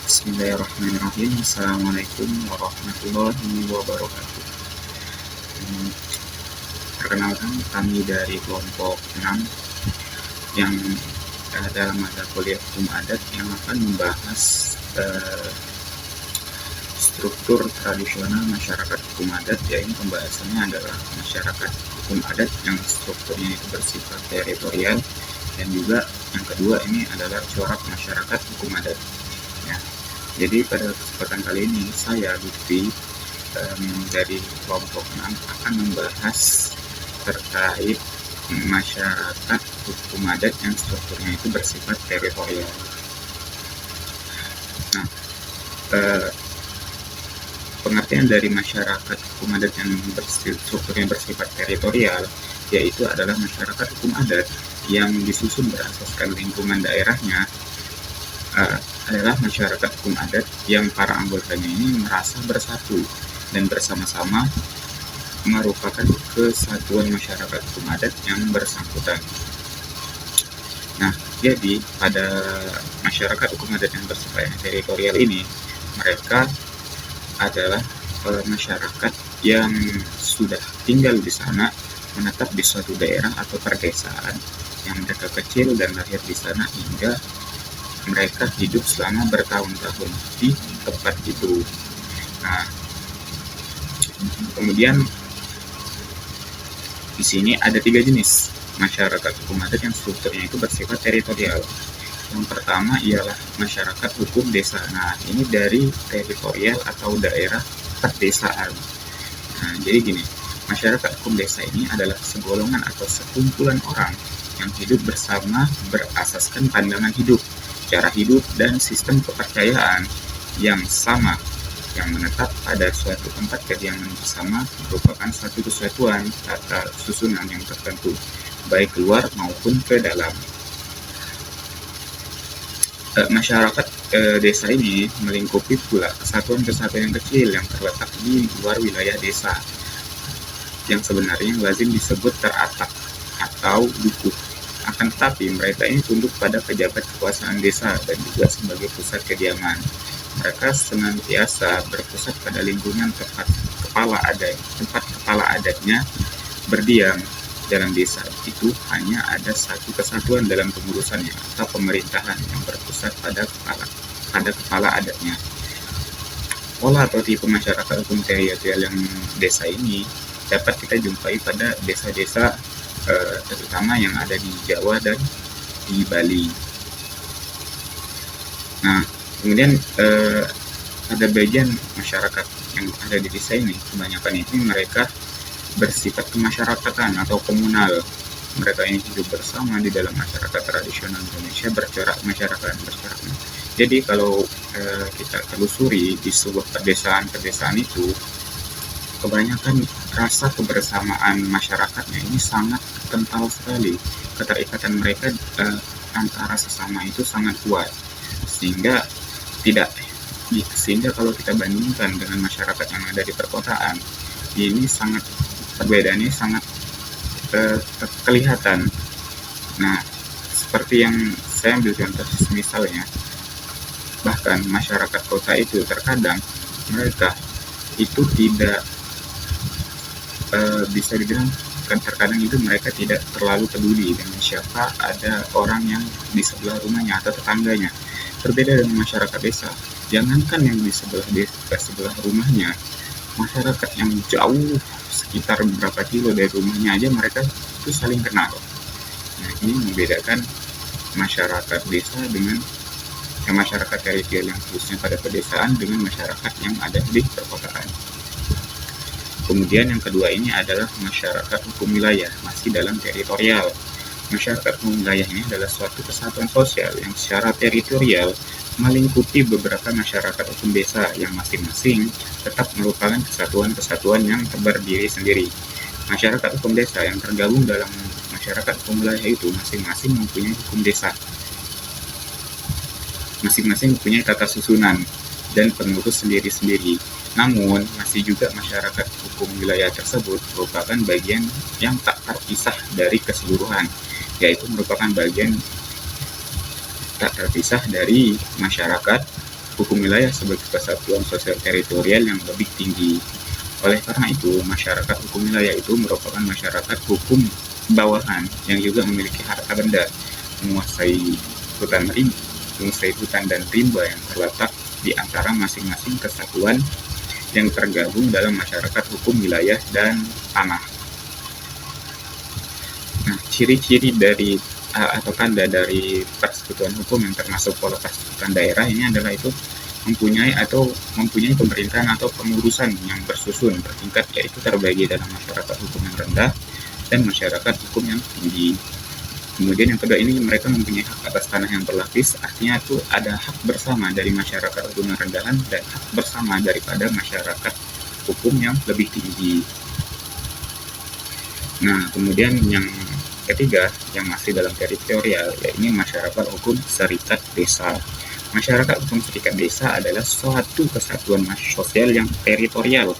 Bismillahirrahmanirrahim. Assalamualaikum warahmatullahi wabarakatuh. Perkenalkan, kami dari kelompok 6 yang dalam mata kuliah hukum adat yang akan membahas struktur tradisional masyarakat hukum adat, yaitu pembahasannya adalah masyarakat hukum adat yang strukturnya itu bersifat teritorial, dan juga yang kedua ini adalah corak masyarakat hukum adat. Ya, jadi pada kesempatan kali ini saya Lutfi dari kelompok 6 akan membahas terkait masyarakat hukum adat yang strukturnya itu bersifat teritorial. Nah, pengertian dari masyarakat hukum adat yang strukturnya bersifat teritorial yaitu adalah masyarakat hukum adat yang disusun berasaskan lingkungan daerahnya, adalah masyarakat hukum adat yang para anggotanya ini merasa bersatu dan bersama-sama merupakan kesatuan masyarakat hukum adat yang bersangkutan. Nah, jadi pada masyarakat hukum adat yang bersifat teritorial ini, mereka adalah masyarakat yang sudah tinggal di sana, menetap di suatu daerah atau perdesaan, yang mereka kecil dan lahir di sana hingga mereka hidup selama bertahun-tahun di tempat itu. Nah, kemudian di sini ada 3 jenis masyarakat hukum adat yang strukturnya itu bersifat teritorial. Yang pertama ialah masyarakat hukum desa. Nah, ini dari teritorial atau daerah perdesaan. Nah, jadi gini, masyarakat hukum desa ini adalah segolongan atau sekumpulan orang yang hidup bersama berasaskan pandangan hidup, cara hidup, dan sistem kepercayaan yang sama, yang menetap pada suatu tempat kediaman bersama merupakan suatu kesatuan tata susunan yang tertentu, baik keluar maupun ke dalam. Masyarakat desa ini melingkupi pula kesatuan-kesatuan yang kecil yang terletak di luar wilayah desa, yang sebenarnya lazim disebut teratak atau dukuh. Akan tetapi mereka ini tunduk pada pejabat kekuasaan desa dan juga sebagai pusat kediaman. Mereka senantiasa berpusat pada lingkungan tempat kepala adatnya berdiam. Dalam desa itu hanya ada satu kesatuan dalam pengurusannya atau pemerintahan yang berpusat pada kepala adatnya. Pola atau tipe masyarakat hukum teritorial yang desa ini dapat kita jumpai pada desa-desa terutama yang ada di Jawa dan di Bali. Nah, kemudian ada bagian masyarakat yang ada di desa ini, kebanyakan itu mereka bersifat kemasyarakatan atau komunal. Mereka ini hidup bersama di dalam masyarakat tradisional Indonesia bercorak masyarakat bercorak. Jadi kalau kita telusuri di sebuah pedesaan itu, kebanyakan rasa kebersamaan masyarakatnya ini sangat kental sekali. Keterikatan mereka antara sesama itu sangat kuat, sehingga kalau kita bandingkan dengan masyarakat yang ada di perkotaan, ini perbedaannya sangat kelihatan. Nah, seperti yang saya ambil contoh misalnya, bahkan masyarakat kota itu terkadang mereka itu tidak bisa dibilang terkadang itu mereka tidak terlalu peduli dengan siapa ada orang yang di sebelah rumahnya atau tetangganya. Berbeda dengan masyarakat desa, jangankan yang di sebelah rumahnya, masyarakat yang jauh sekitar beberapa kilo dari rumahnya aja mereka itu saling kenal. Nah, ini membedakan masyarakat desa dengan masyarakat teritorial yang khususnya pada pedesaan dengan masyarakat yang ada di perkotaan. Kemudian yang kedua ini adalah masyarakat hukum wilayah, masih dalam teritorial. Masyarakat hukum wilayah ini adalah suatu kesatuan sosial yang secara teritorial melingkupi beberapa masyarakat hukum desa yang masing-masing tetap merupakan kesatuan-kesatuan yang berdiri sendiri. Masyarakat hukum desa yang tergabung dalam masyarakat hukum wilayah itu masing-masing mempunyai hukum desa, masing-masing mempunyai tata susunan dan pengurus sendiri-sendiri. Namun, masih juga masyarakat hukum wilayah tersebut merupakan bagian yang tak terpisah dari keseluruhan, yaitu merupakan bagian tak terpisah dari masyarakat hukum wilayah sebagai kesatuan sosial teritorial yang lebih tinggi. Oleh karena itu, masyarakat hukum wilayah itu merupakan masyarakat hukum bawahan yang juga memiliki harta benda, menguasai hutan dan rimba yang terletak di antara masing-masing kesatuan yang tergabung dalam masyarakat hukum wilayah dan tanah. Nah, ciri-ciri dari atau tanda dari persekutuan hukum yang termasuk pola persekutuan daerah ini adalah itu mempunyai pemerintahan atau pengurusan yang bersusun bertingkat, yaitu terbagi dalam masyarakat hukum yang rendah dan masyarakat hukum yang tinggi. Kemudian yang kedua ini mereka mempunyai hak atas tanah yang berlapis, artinya itu ada hak bersama dari masyarakat hukum yang rendahan dan hak bersama daripada masyarakat hukum yang lebih tinggi. Nah, kemudian yang ketiga yang masih dalam teritorial, yaitu masyarakat hukum serikat desa. Masyarakat hukum serikat desa adalah suatu kesatuan sosial yang teritorial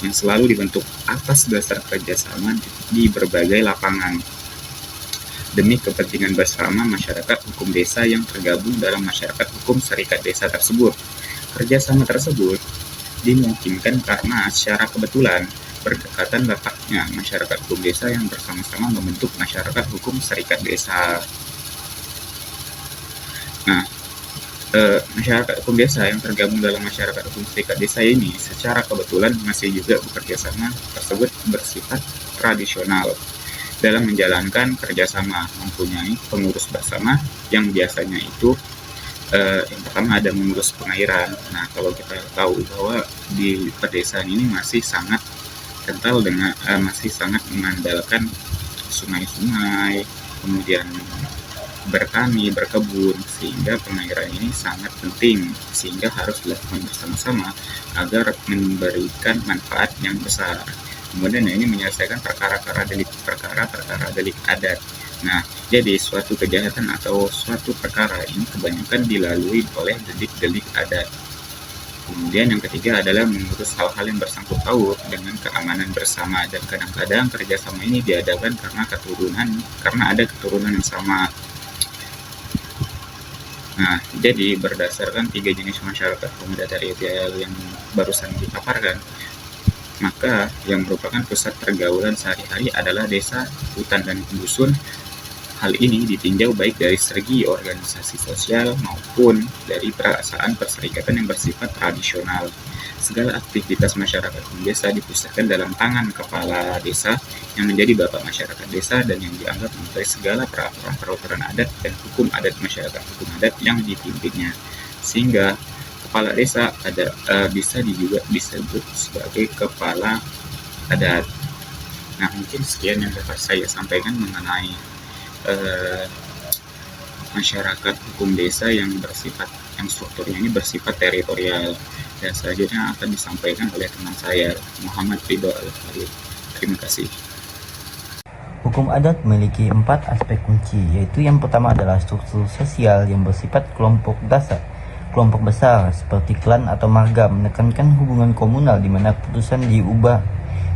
yang selalu dibentuk atas dasar kerjasama di berbagai lapangan demi kepentingan bersama masyarakat hukum desa yang tergabung dalam masyarakat hukum serikat desa tersebut. Kerjasama tersebut dimungkinkan karena secara kebetulan berdekatan letaknya masyarakat hukum desa yang bersama-sama membentuk masyarakat hukum serikat desa. Nah, masyarakat hukum desa yang tergabung dalam masyarakat hukum serikat desa ini secara kebetulan masih juga bekerja sama tersebut bersifat tradisional dalam menjalankan kerjasama, mempunyai pengurus bersama yang biasanya itu yang pertama ada mengurus pengairan. Nah, kalau kita tahu bahwa di pedesaan ini masih sangat kental dengan masih sangat mengandalkan sungai-sungai, kemudian bertani, berkebun, sehingga pengairan ini sangat penting, sehingga harus dilakukan bersama-sama agar memberikan manfaat yang besar. Kemudian ini menyelesaikan perkara-perkara delik adat. Nah, jadi suatu kejahatan atau suatu perkara ini kebanyakan dilalui oleh delik adat. Kemudian yang ketiga adalah mengurus hal-hal yang bersangkut paut dengan keamanan bersama, dan kadang-kadang kerjasama ini diadakan karena ada keturunan yang sama. Nah, jadi berdasarkan 3 jenis masyarakat hukum teritorial yang barusan dipaparkan, maka yang merupakan pusat pergaulan sehari-hari adalah desa, hutan, dan dusun. Hal ini ditinjau baik dari segi organisasi sosial maupun dari perasaan perserikatan yang bersifat tradisional. Segala aktivitas masyarakat desa dipusatkan dalam tangan kepala desa yang menjadi bapak masyarakat desa dan yang dianggap mengetahui segala peraturan adat dan hukum adat masyarakat hukum adat yang dipimpinnya. Sehingga kepala desa bisa juga disebut sebagai kepala adat. Nah, mungkin sekian yang dapat saya sampaikan mengenai masyarakat hukum desa yang strukturnya ini bersifat teritorial, dan selanjutnya akan disampaikan oleh teman saya Muhammad Ridho Al-Farid. Terima kasih. Hukum adat memiliki 4 aspek kunci, yaitu yang pertama adalah struktur sosial yang bersifat kelompok dasar. Kelompok besar seperti klan atau marga menekankan hubungan komunal di mana keputusan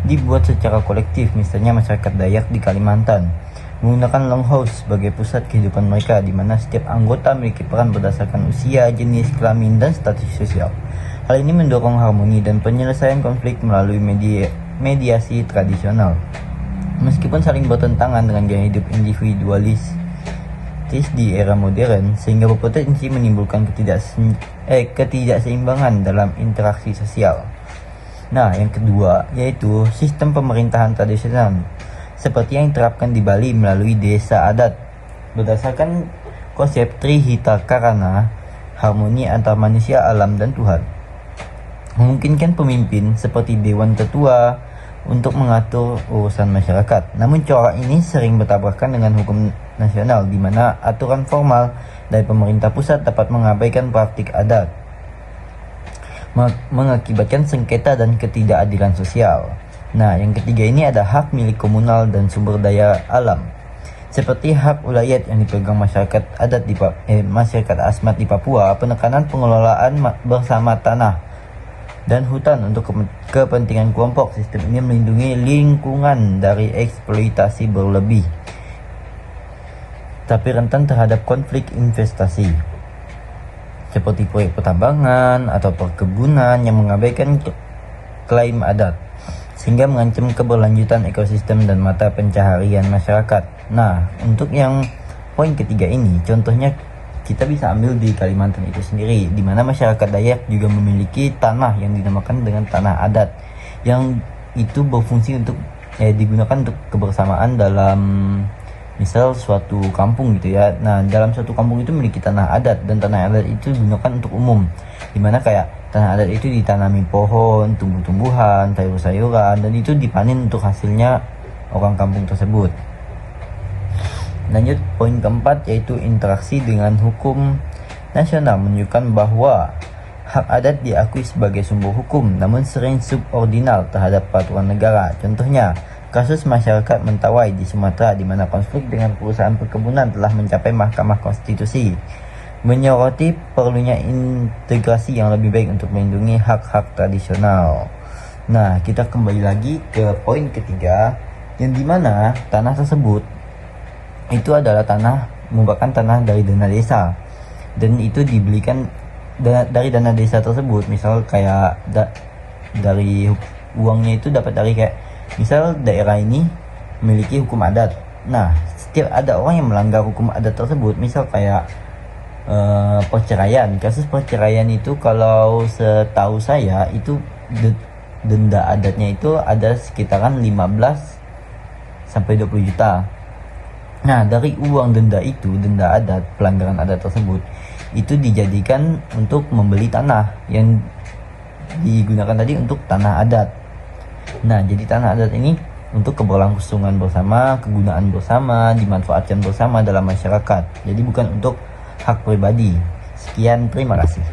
dibuat secara kolektif, misalnya masyarakat Dayak di Kalimantan menggunakan longhouse sebagai pusat kehidupan mereka, di mana setiap anggota memiliki peran berdasarkan usia, jenis kelamin, dan status sosial. Hal ini mendorong harmoni dan penyelesaian konflik melalui mediasi tradisional. Meskipun saling bertentangan dengan gaya hidup individualis di era modern, sehingga berpotensi menimbulkan ketidakseimbangan dalam interaksi sosial. Nah, yang kedua yaitu sistem pemerintahan tradisional seperti yang diterapkan di Bali melalui desa adat. Berdasarkan konsep Trihita Karana, harmoni antar manusia, alam, dan Tuhan, memungkinkan pemimpin seperti Dewan Tetua untuk mengatur urusan masyarakat. Namun corak ini sering bertabrakan dengan hukum nasional, di mana aturan formal dari pemerintah pusat dapat mengabaikan praktik adat, mengakibatkan sengketa dan ketidakadilan sosial. Nah, yang ketiga ini ada hak milik komunal dan sumber daya alam, seperti hak ulayat yang dipegang masyarakat adat masyarakat Asmat di Papua, penekanan pengelolaan bersama tanah dan hutan untuk kepentingan kelompok. Sistem ini melindungi lingkungan dari eksploitasi berlebih, tapi rentan terhadap konflik investasi. seperti proyek pertambangan atau perkebunan yang mengabaikan klaim adat, sehingga mengancam keberlanjutan ekosistem dan mata pencaharian masyarakat. Nah, untuk yang poin ketiga ini, contohnya kita bisa ambil di Kalimantan itu sendiri, di mana masyarakat Dayak juga memiliki tanah yang dinamakan dengan tanah adat, yang itu berfungsi untuk digunakan untuk kebersamaan dalam misal suatu kampung gitu ya. Nah, dalam suatu kampung itu memiliki tanah adat, dan tanah adat itu digunakan untuk umum, dimana kayak tanah adat itu ditanami pohon, tumbuh-tumbuhan, sayur-sayuran, dan itu dipanen untuk hasilnya orang kampung tersebut. Lanjut poin keempat, yaitu interaksi dengan hukum nasional, menunjukkan bahwa hak adat diakui sebagai sumber hukum, namun sering subordinal terhadap peraturan negara. Contohnya, kasus masyarakat Mentawai di Sumatera, di mana konflik dengan perusahaan perkebunan telah mencapai Mahkamah Konstitusi, menyoroti perlunya integrasi yang lebih baik untuk melindungi hak-hak tradisional. Nah, kita kembali lagi ke poin ketiga, yang dimana tanah tersebut itu adalah merupakan tanah dari dana desa, dan itu dibelikan dari dana desa tersebut. Misal kayak dari uangnya itu dapat dari kayak misal daerah ini memiliki hukum adat. Nah, setiap ada orang yang melanggar hukum adat tersebut, misal kayak perceraian, kasus perceraian itu kalau setahu saya itu denda adatnya itu ada sekitaran 15 sampai 20 juta. Nah, dari uang denda itu, denda adat, pelanggaran adat tersebut, itu dijadikan untuk membeli tanah yang digunakan tadi untuk tanah adat. Nah, jadi tanah adat ini untuk keberlangsungan bersama, kegunaan bersama, dimanfaatkan bersama dalam masyarakat. Jadi bukan untuk hak pribadi. Sekian, terima kasih.